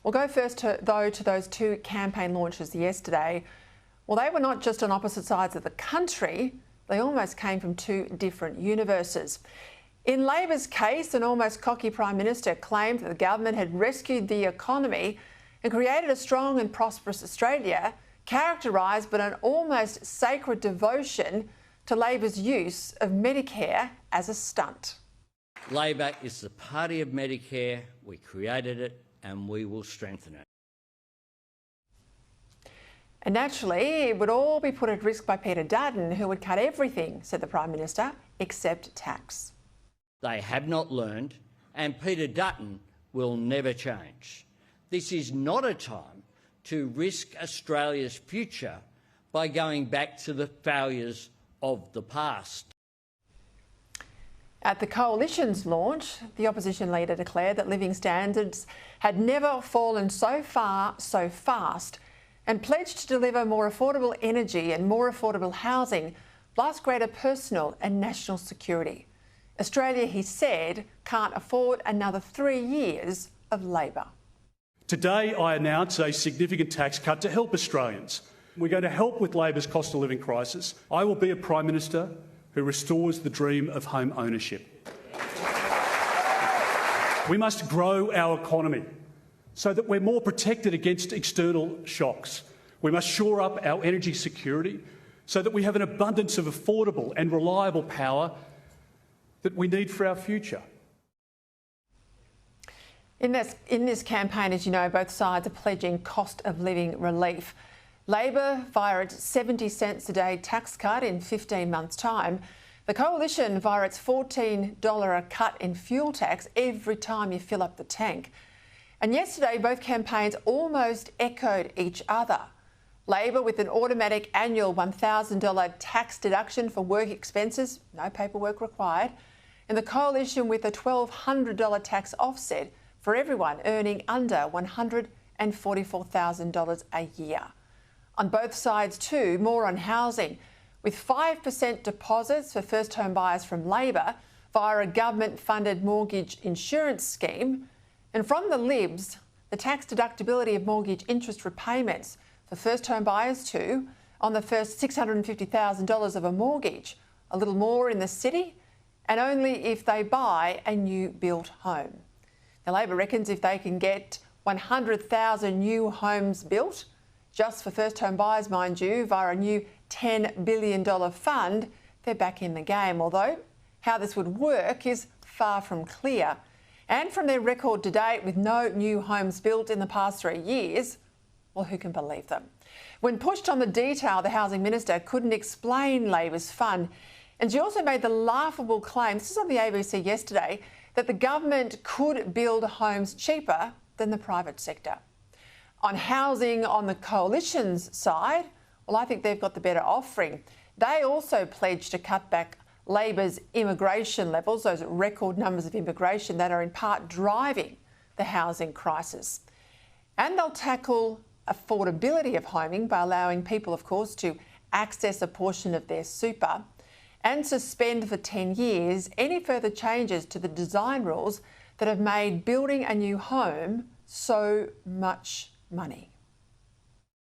We'll go first, to those two campaign launches yesterday. Well, they were not just on opposite sides of the country, they almost came from two different universes. In Labor's case, an almost cocky Prime Minister claimed that the government had rescued the economy and created a strong and prosperous Australia, characterised by an almost sacred devotion to Labor's use of Medicare as a stunt. Labor is the party of Medicare. We created it and we will strengthen it. And naturally, it would all be put at risk by Peta Credlin, who would cut everything, said the Prime Minister, except tax. They have not learned, and Peta Credlin will never change. This is not a time to risk Australia's future by going back to the failures of the past. At the Coalition's launch, the opposition leader declared that living standards had never fallen so far, so fast, and pledged to deliver more affordable energy and more affordable housing, plus greater personal and national security. Australia, he said, can't afford another 3 years of Labor. Today, I announce a significant tax cut to help Australians. We're going to help with Labor's cost of living crisis. I will be a Prime Minister who restores the dream of home ownership. We must grow our economy so that we're more protected against external shocks. We must shore up our energy security so that we have an abundance of affordable and reliable power that we need for our future. In this campaign, as you know, both sides are pledging cost of living relief. Labor via its 70 cents a day tax cut in 15 months' time. The Coalition via its $14 a cut in fuel tax every time you fill up the tank. And yesterday, both campaigns almost echoed each other. Labor with an automatic annual $1,000 tax deduction for work expenses, no paperwork required, and the Coalition with a $1,200 tax offset for everyone earning under $144,000 a year. On both sides too, more on housing, with 5% deposits for first home buyers from Labor via a government-funded mortgage insurance scheme, and from the Libs, the tax deductibility of mortgage interest repayments for first home buyers too, on the first $650,000 of a mortgage, a little more in the city, and only if they buy a new built home. Now, Labor reckons if they can get 100,000 new homes built, just for first home buyers, mind you, via a new $10 billion fund, they're back in the game. Although how this would work is far from clear. And from their record to date with no new homes built in the past 3 years, well, who can believe them? When pushed on the detail, the Housing Minister couldn't explain Labor's fund. And she also made the laughable claim, this is on the ABC yesterday, that the government could build homes cheaper than the private sector. On housing on the Coalition's side, well, I think they've got the better offering. They also pledged to cut back Labor's immigration levels, those record numbers of immigration that are in part driving the housing crisis. And they'll tackle affordability of homing by allowing people, of course, to access a portion of their super and suspend for 10 years any further changes to the design rules that have made building a new home so much money.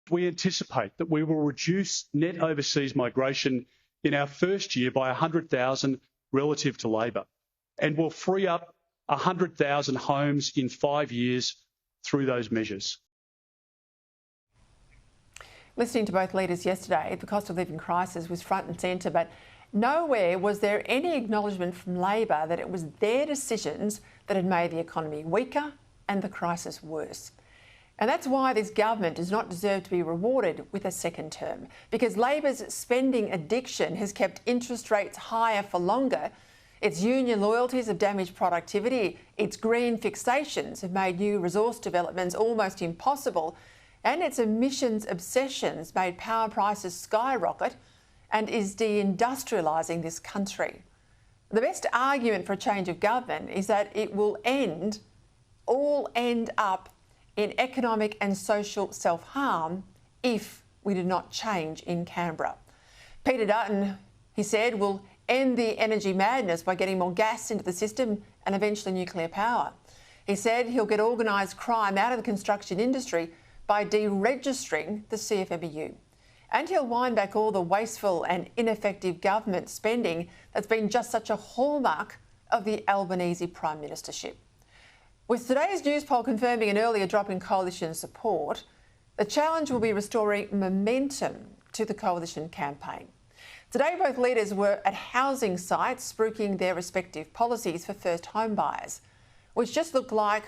We anticipate that we will reduce net overseas migration in our first year by 100,000 relative to Labor, and will free up 100,000 homes in 5 years through those measures. Listening to both leaders yesterday, the cost of living crisis was front and centre, but nowhere was there any acknowledgement from Labor that it was their decisions that had made the economy weaker and the crisis worse. And that's why this government does not deserve to be rewarded with a second term, because Labor's spending addiction has kept interest rates higher for longer, its union loyalties have damaged productivity, its green fixations have made new resource developments almost impossible, and its emissions obsessions made power prices skyrocket and is deindustrialising this country. The best argument for a change of government is that it will all end up in economic and social self-harm if we do not change in Canberra. Peta Credlin, he said, will end the energy madness by getting more gas into the system and eventually nuclear power. He said he'll get organised crime out of the construction industry by deregistering the CFMEU. And he'll wind back all the wasteful and ineffective government spending that's been just such a hallmark of the Albanese Prime Ministership. With today's news poll confirming an earlier drop in coalition support, the challenge will be restoring momentum to the coalition campaign. Today, both leaders were at housing sites spruiking their respective policies for first home buyers, which just looked like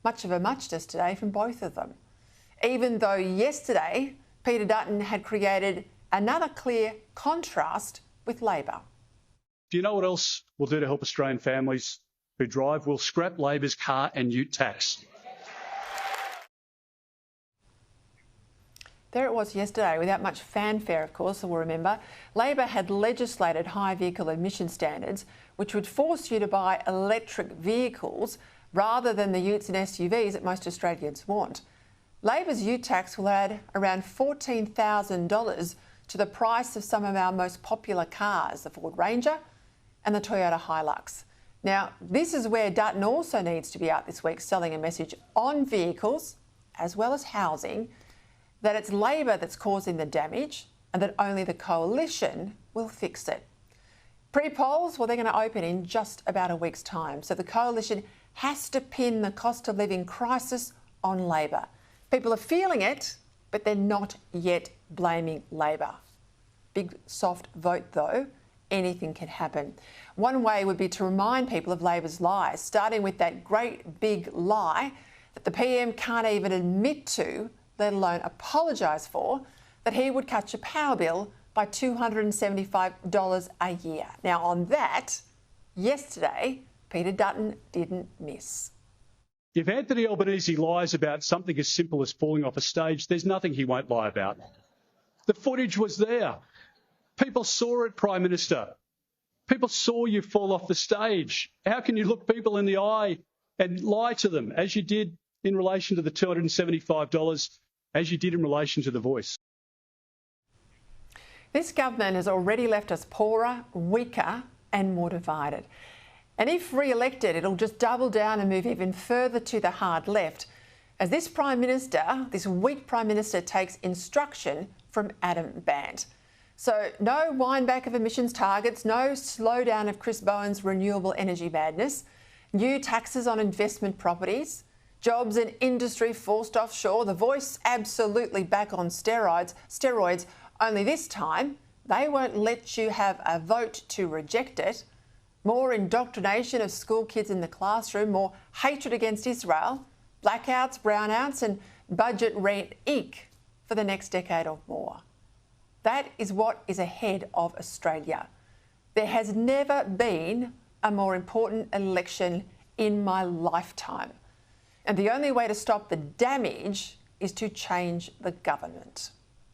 much of a muchness today from both of them. Even though yesterday, Peter Dutton had created another clear contrast with Labor. Do you know what else we'll do to help Australian families who drive? We'll scrap Labor's car and ute tax. There it was yesterday, without much fanfare, of course, we'll remember. Labor had legislated high vehicle emission standards, which would force you to buy electric vehicles rather than the utes and SUVs that most Australians want. Labor's ute tax will add around $14,000 to the price of some of our most popular cars, the Ford Ranger and the Toyota Hilux. Now, this is where Dutton also needs to be out this week selling a message on vehicles, as well as housing, that it's Labor that's causing the damage and that only the coalition will fix it. Pre-polls, well, they're going to open in just about a week's time. So the coalition has to pin the cost of living crisis on Labor. People are feeling it, but they're not yet blaming Labor. Big soft vote though, anything can happen. One way would be to remind people of Labor's lies, starting with that great big lie that the PM can't even admit to, let alone apologise for, that he would cut your power bill by $275 a year. Now on that, yesterday, Peter Dutton didn't miss. If Anthony Albanese lies about something as simple as falling off a stage, there's nothing he won't lie about. The footage was there. People saw it, Prime Minister. People saw you fall off the stage. How can you look people in the eye and lie to them, as you did in relation to the $275, as you did in relation to The Voice? This government has already left us poorer, weaker and more divided. And if re-elected, it'll just double down and move even further to the hard left, as this Prime Minister, this weak Prime Minister, takes instruction from Adam Bandt. So no wind back of emissions targets, no slowdown of Chris Bowen's renewable energy madness, new taxes on investment properties, jobs and industry forced offshore, The Voice absolutely back on steroids, only this time they won't let you have a vote to reject it. More indoctrination of school kids in the classroom, more hatred against Israel, blackouts, brownouts and budget rent eke for the next decade or more. That is what is ahead of Australia. There has never been a more important election in my lifetime. And the only way to stop the damage is to change the government.